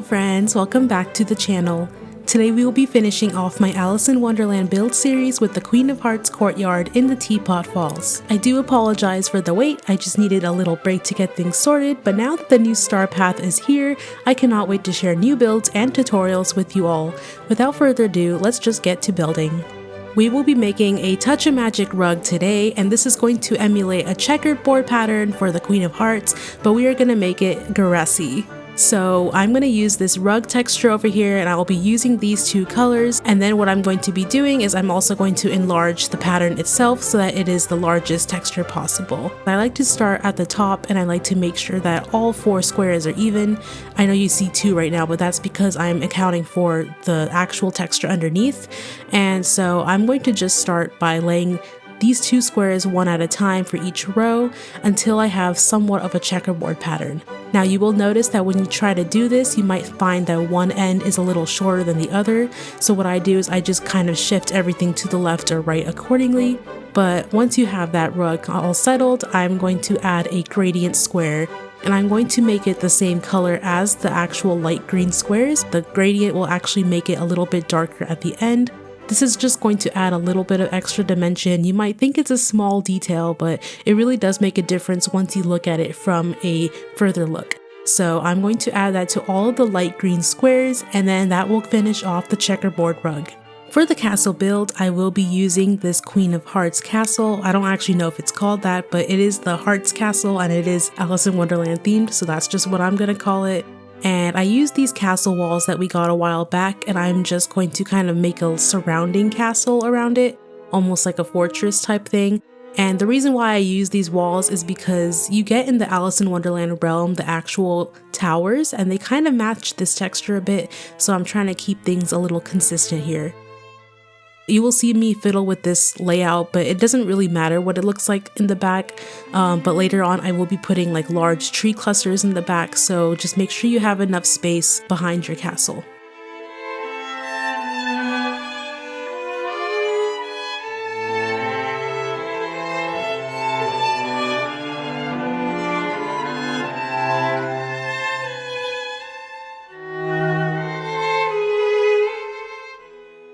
friends, welcome back to the channel. Today we will be finishing off my Alice in Wonderland build series with the Queen of Hearts Courtyard in the Teapot Falls. I do apologize for the wait, I just needed a little break to get things sorted, but now that the new star path is here, I cannot wait to share new builds and tutorials with you all. Without further ado, let's just get to building. We will be making a Touch of Magic rug today, and this is going to emulate a checkered board pattern for the Queen of Hearts, but we are going to make it Garessy. So I'm going to use this rug texture over here, and I will be using these two colors, and then what I'm going to be doing is I'm also going to enlarge the pattern itself so that it is the largest texture possible. I like to start at the top, and I like to make sure that all 4 squares are even. I know you see 2 right now, but that's because I'm accounting for the actual texture underneath. And so I'm going to just start by laying these 2 squares one at a time for each row until I have somewhat of a checkerboard pattern. Now you will notice that when you try to do this, you might find that one end is a little shorter than the other. So what I do is I just kind of shift everything to the left or right accordingly. But once you have that rug all settled, I'm going to add a gradient square, and I'm going to make it the same color as the actual light green squares. The gradient will actually make it a little bit darker at the end. This is just going to add a little bit of extra dimension. You might think it's a small detail, but it really does make a difference once you look at it from a further look. So I'm going to add that to all of the light green squares, and then that will finish off the checkerboard rug. For the castle build, I will be using this Queen of Hearts castle. I don't actually know if it's called that, but it is the Hearts castle and it is Alice in Wonderland themed, so that's just what I'm gonna call it. And I used these castle walls that we got a while back, and I'm just going to kind of make a surrounding castle around it, almost like a fortress type thing. And the reason why I use these walls is because you get in the Alice in Wonderland realm the actual towers, and they kind of match this texture a bit, so I'm trying to keep things a little consistent here. You will see me fiddle with this layout, but it doesn't really matter what it looks like in the back. But later on I will be putting like large tree clusters in the back, so just make sure you have enough space behind your castle.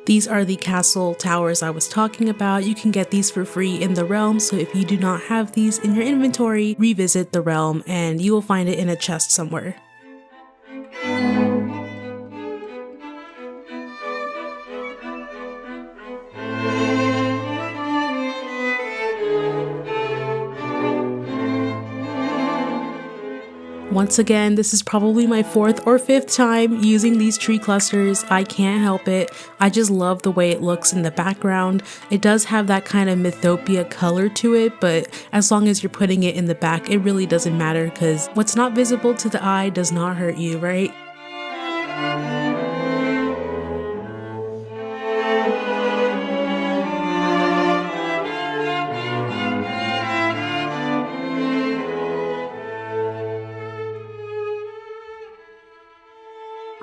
These are the castle towers I was talking about. You can get these for free in the realm, so if you do not have these in your inventory, revisit the realm and you will find it in a chest somewhere. Once again, this is probably my 4th or 5th time using these tree clusters. I can't help it. I just love the way it looks in the background. It does have that kind of Mythopia color to it, but as long as you're putting it in the back, it really doesn't matter because what's not visible to the eye does not hurt you, right?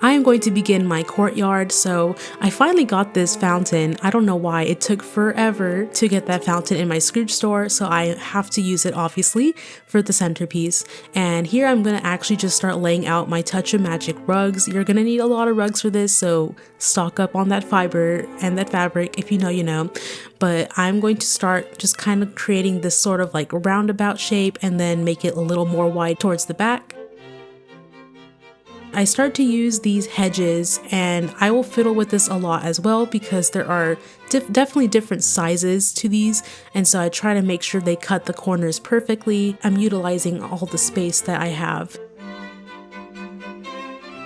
I am going to begin my courtyard, so I finally got this fountain. I don't know why, it took forever to get that fountain in my Scrooge store, so I have to use it obviously for the centerpiece. And here I'm going to actually just start laying out my Touch of Magic rugs. You're going to need a lot of rugs for this, so stock up on that fiber and that fabric. If you know, you know. But I'm going to start just kind of creating this sort of like roundabout shape and then make it a little more wide towards the back. I start to use these hedges, and I will fiddle with this a lot as well because there are definitely different sizes to these, and so I try to make sure they cut the corners perfectly. I'm utilizing all the space that I have.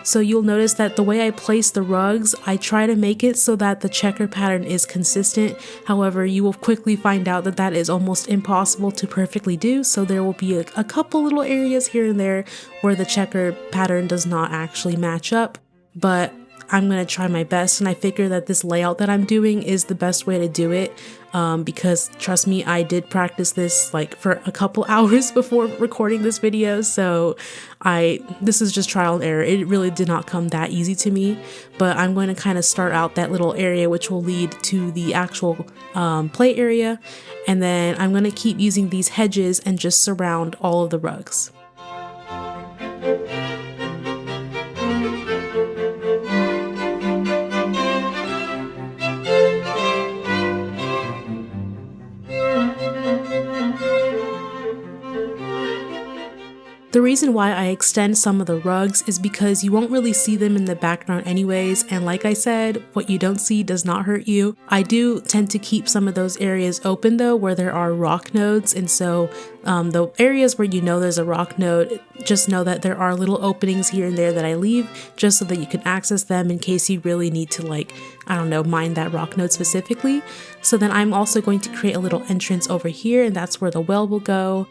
So you'll notice that the way I place the rugs, I try to make it so that the checker pattern is consistent. However, you will quickly find out that that is almost impossible to perfectly do, so there will be a couple little areas here and there where the checker pattern does not actually match up. But I'm going to try my best, and I figure that this layout that I'm doing is the best way to do it because trust me, I did practice this like for a couple hours before recording this video, so this is just trial and error. It really did not come that easy to me, but I'm going to kind of start out that little area which will lead to the actual play area, and then I'm going to keep using these hedges and just surround all of the rugs. The reason why I extend some of the rugs is because you won't really see them in the background anyways, and like I said, what you don't see does not hurt you. I do tend to keep some of those areas open though where there are rock nodes, and so the areas where you know there's a rock node, just know that there are little openings here and there that I leave just so that you can access them in case you really need to, like, I don't know, mine that rock node specifically. So then I'm also going to create a little entrance over here, and that's where the well will go.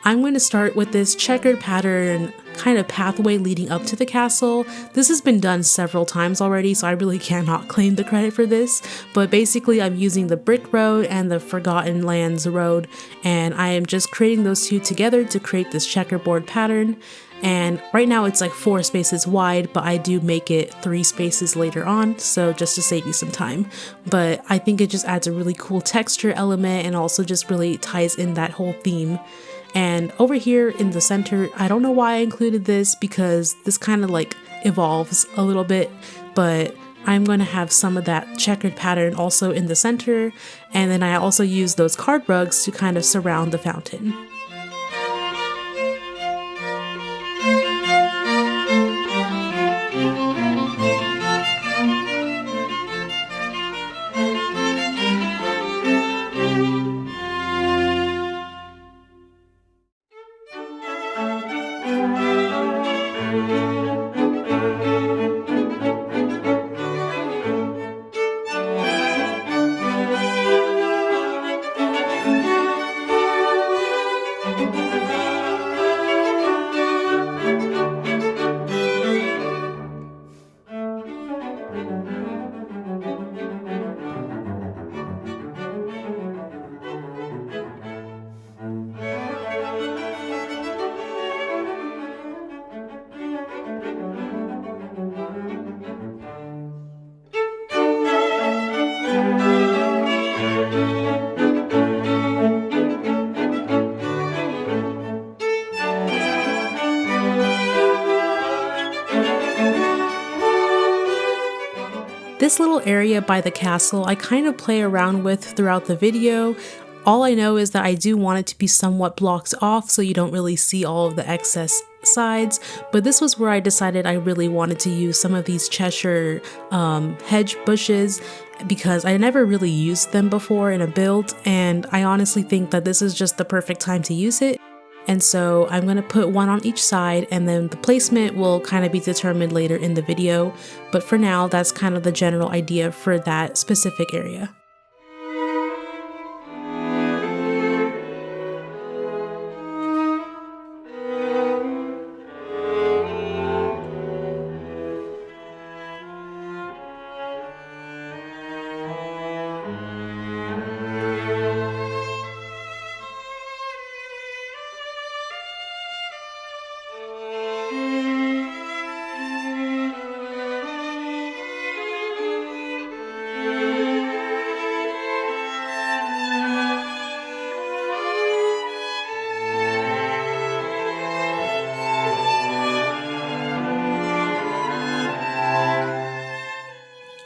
I'm going to start with this checkered pattern kind of pathway leading up to the castle. This has been done several times already, so I really cannot claim the credit for this, but basically I'm using the brick road and the Forgotten Lands road, and I am just creating those two together to create this checkerboard pattern. And right now it's like 4 spaces wide, but I do make it 3 spaces later on, so just to save you some time. But I think it just adds a really cool texture element and also just really ties in that whole theme. And over here in the center, I don't know why I included this because this kind of like evolves a little bit, but I'm going to have some of that checkered pattern also in the center, and then I also use those card rugs to kind of surround the fountain. This little area by the castle I kind of play around with throughout the video. All I know is that I do want it to be somewhat blocked off so you don't really see all of the excess sides, but this was where I decided I really wanted to use some of these Cheshire hedge bushes because I never really used them before in a build, and I honestly think that this is just the perfect time to use it. And so I'm going to put one on each side, and then the placement will kind of be determined later in the video. But for now, that's kind of the general idea for that specific area.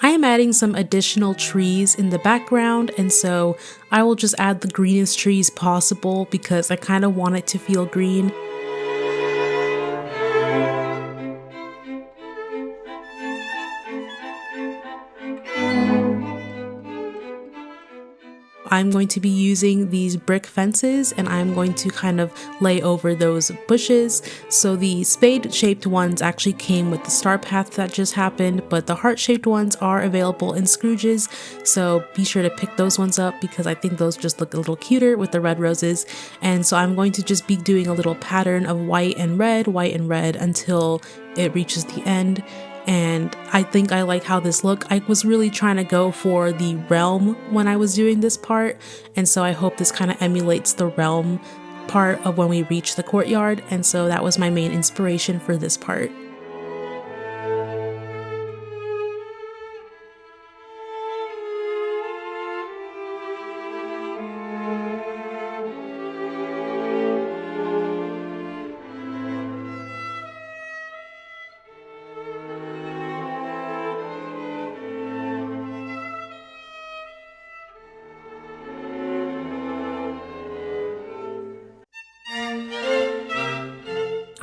I am adding some additional trees in the background, and so I will just add the greenest trees possible because I kind of want it to feel green. I'm going to be using these brick fences, and I'm going to kind of lay over those bushes. So the spade shaped ones actually came with the star path that just happened, but the heart shaped ones are available in Scrooge's, so be sure to pick those ones up because I think those just look a little cuter with the red roses. And so I'm going to just be doing a little pattern of white and red until it reaches the end. And I think I like how this look. I was really trying to go for the realm when I was doing this part, and so I hope this kind of emulates the realm part of when we reach the courtyard, and so that was my main inspiration for this part.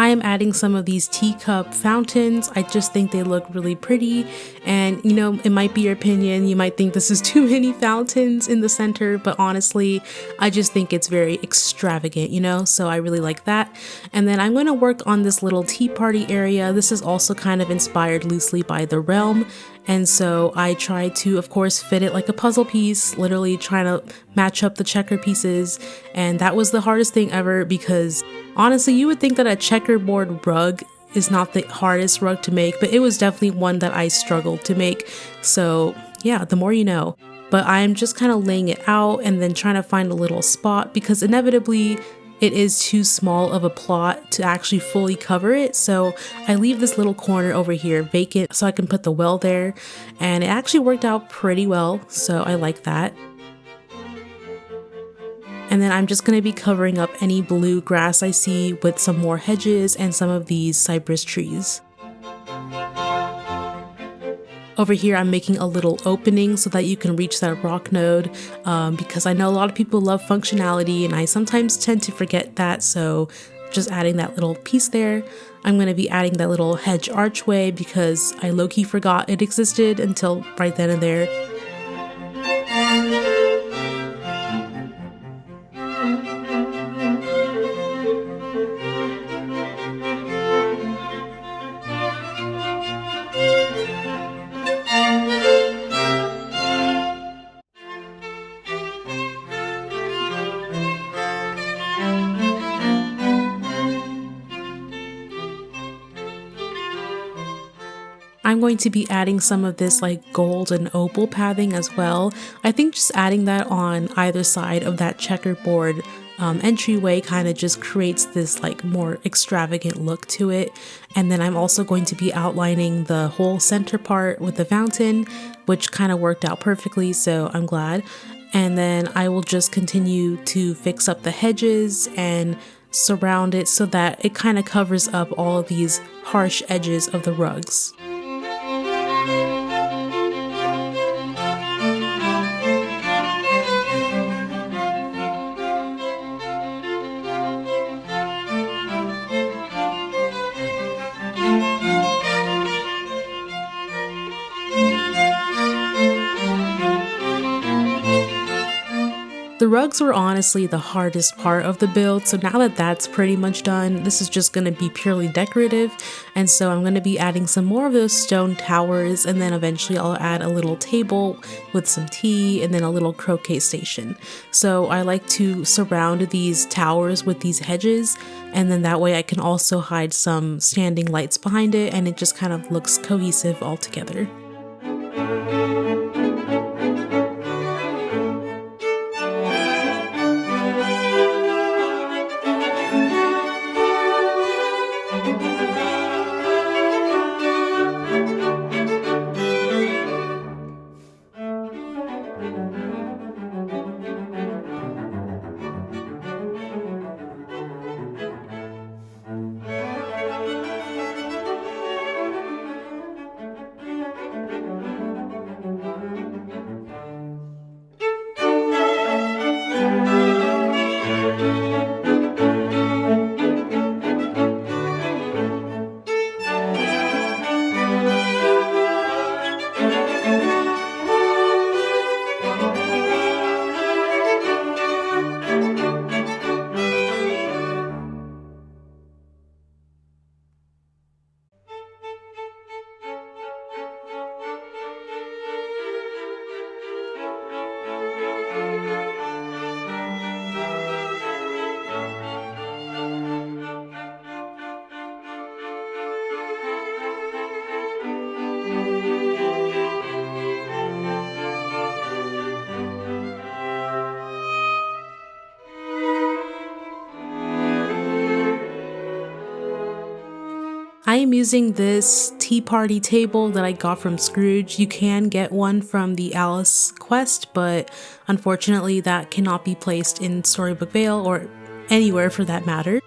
I am adding some of these teacup fountains. I just think they look really pretty, and you know, it might be your opinion, you might think this is too many fountains in the center, but honestly, I just think it's very extravagant, you know, so I really like that. And then I'm going to work on this little tea party area. This is also kind of inspired loosely by the realm, and so I tried to, of course, fit it like a puzzle piece, literally trying to match up the checker pieces, and that was the hardest thing ever because honestly, you would think that a checkerboard rug is not the hardest rug to make, but it was definitely one that I struggled to make. So yeah, the more you know. But I'm just kind of laying it out and then trying to find a little spot because inevitably it is too small of a plot to actually fully cover it. So I leave this little corner over here vacant so I can put the well there, and it actually worked out pretty well. So I like that. And then I'm just going to be covering up any blue grass I see with some more hedges and some of these cypress trees. Over here I'm making a little opening so that you can reach that rock node because I know a lot of people love functionality and I sometimes tend to forget that, so just adding that little piece there. I'm going to be adding that little hedge archway because I low-key forgot it existed until right then and there. I'm going to be adding some of this like gold and opal pathing as well. I think just adding that on either side of that checkerboard entryway kind of just creates this like more extravagant look to it. And then I'm also going to be outlining the whole center part with the fountain, which kind of worked out perfectly, so I'm glad. And then I will just continue to fix up the hedges and surround it so that it kind of covers up all of these harsh edges of the rugs. The rugs were honestly the hardest part of the build, so now that that's pretty much done, this is just going to be purely decorative, and so I'm going to be adding some more of those stone towers, and then eventually I'll add a little table with some tea and then a little croquet station. So I like to surround these towers with these hedges, and then that way I can also hide some standing lights behind it, and it just kind of looks cohesive all together. I am using this tea party table that I got from Scrooge. You can get one from the Alice quest, but unfortunately that cannot be placed in Storybook Vale or anywhere for that matter.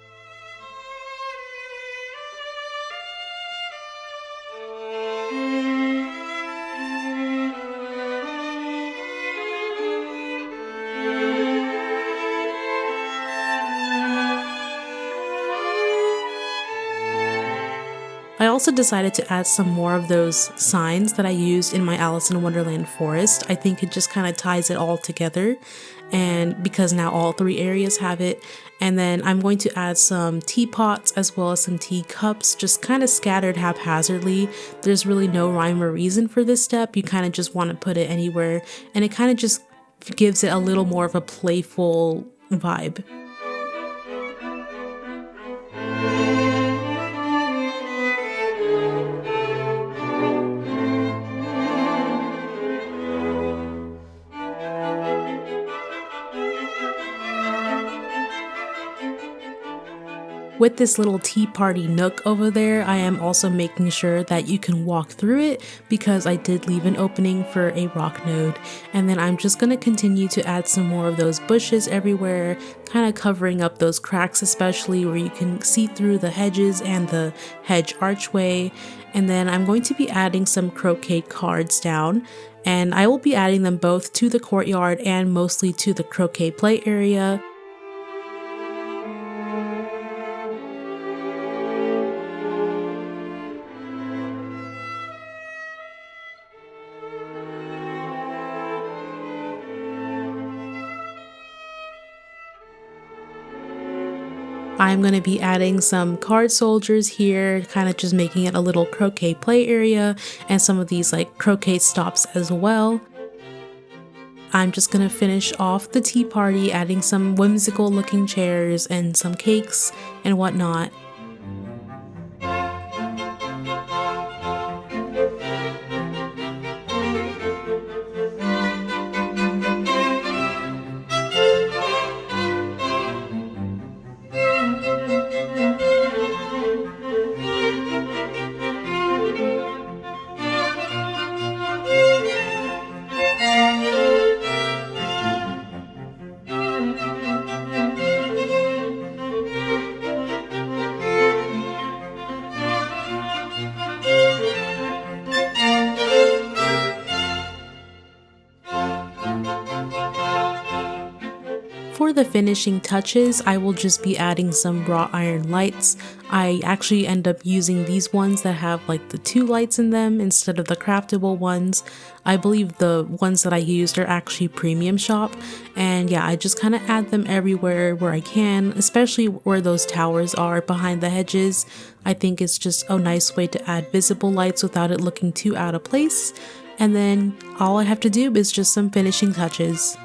also decided to add some more of those signs that I used in my Alice in Wonderland forest. I think it just kind of ties it all together, and because now all 3 areas have it. And then I'm going to add some teapots as well as some teacups, just kind of scattered haphazardly. There's really no rhyme or reason for this step. You kind of just want to put it anywhere, and it kind of just gives it a little more of a playful vibe. With this little tea party nook over there, I am also making sure that you can walk through it because I did leave an opening for a rock node. And then I'm just going to continue to add some more of those bushes everywhere, kind of covering up those cracks, especially where you can see through the hedges and the hedge archway. And then I'm going to be adding some croquet cards down, and I will be adding them both to the courtyard and mostly to the croquet play area. I'm going to be adding some card soldiers here, kind of just making it a little croquet play area, and some of these like croquet stops as well. I'm just going to finish off the tea party, adding some whimsical looking chairs and some cakes and whatnot. For the finishing touches, I will just be adding some wrought iron lights. I actually end up using these ones that have like the 2 lights in them instead of the craftable ones. I believe the ones that I used are actually premium shop, and yeah, I just kind of add them everywhere where I can, especially where those towers are behind the hedges. I think it's just a nice way to add visible lights without it looking too out of place. And then all I have to do is just some finishing touches.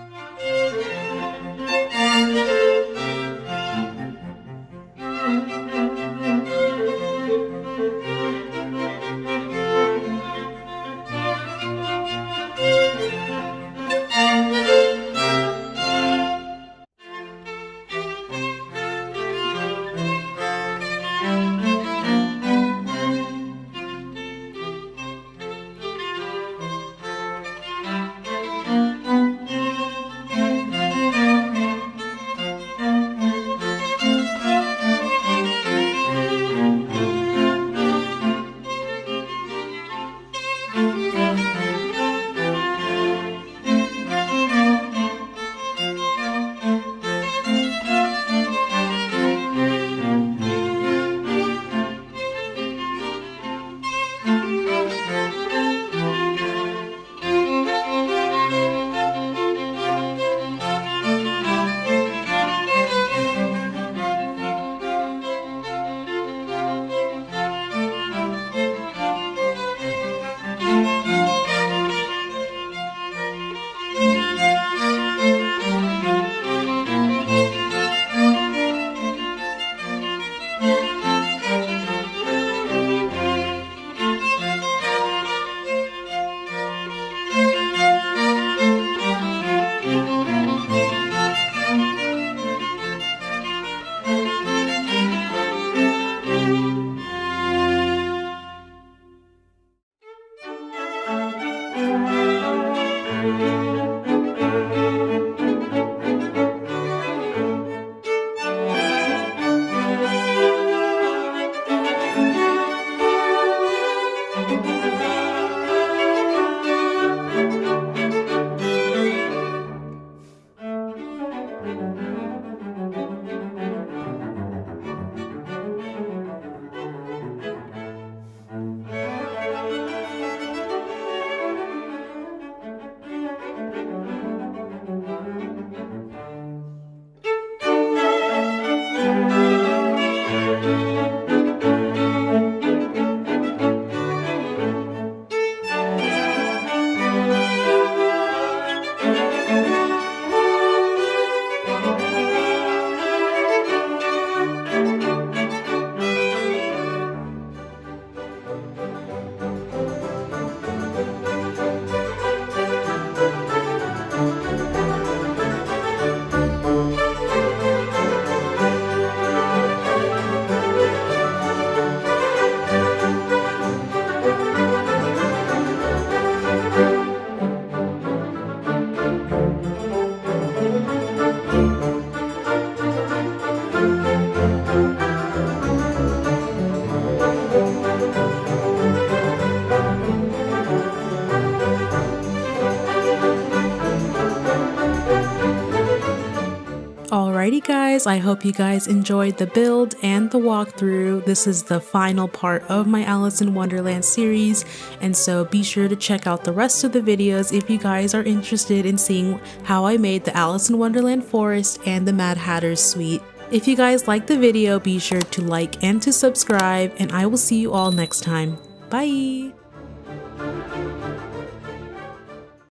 Alrighty guys, I hope you guys enjoyed the build and the walkthrough. This is the final part of my Alice in Wonderland series, and so be sure to check out the rest of the videos if you guys are interested in seeing how I made the Alice in Wonderland Forest and the Mad Hatter's Suite. If you guys liked the video, be sure to like and to subscribe, and I will see you all next time. Bye!